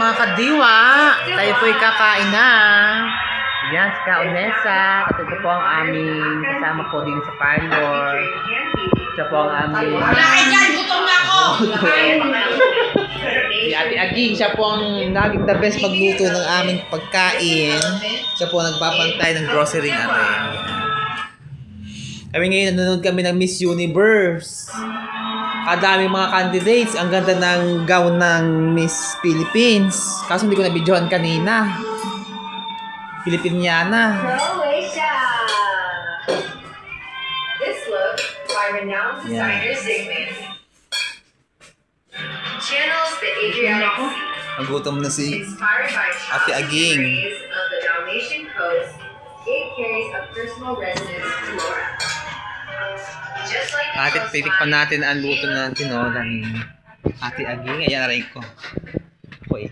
Mga kadiwa, tayo po'y kakain na. Yan, si Kaunesa. At ito po ang aming kasama po din sa parlor. Ito po ang aming... Gutom na ako! Si Ate Aging, siya po ang naging the best magluto ng aming pagkain. Siya po nagbabantay ng grocery natin. Kami ngayon, nanonood kami ng Miss Universe. Kadami mga candidates. Ang ganda ng gown ng Miss Philippines. Kaso hindi ko na-videohan kanina. Filipiniana. Croatia! This look by renowned designer Zygmunt channels the Adriatic Sea. Nagutom na si Inspired by Ate Aging. rays of the Dalmatian coast, it carries a personal resonance to Laura. Just like the Ate, coastline, titikpan natin ang luto ng tinola ni Ate Aging. Ayan, aray ko. Ako eh.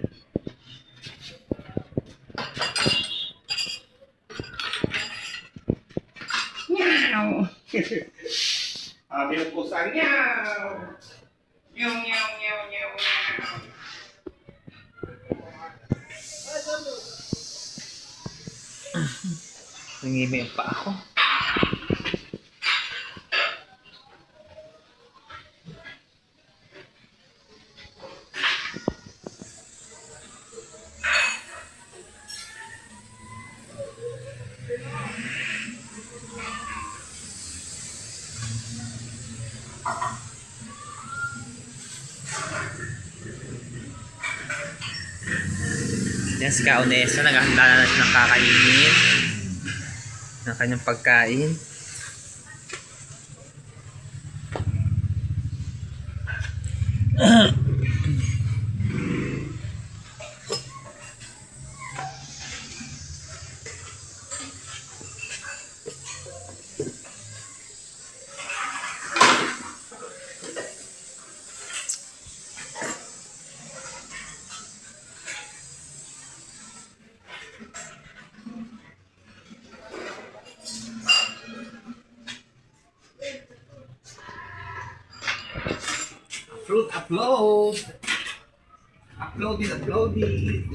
Sabi ng pusa niya. Nyaw, nyaw, nyaw, nyaw, nyaw. Nangimay pa ako. Yan si Kaunesa, naghahanda na siya ng kakainin ng kanyang pagkain. Fruit upload! Uploaded.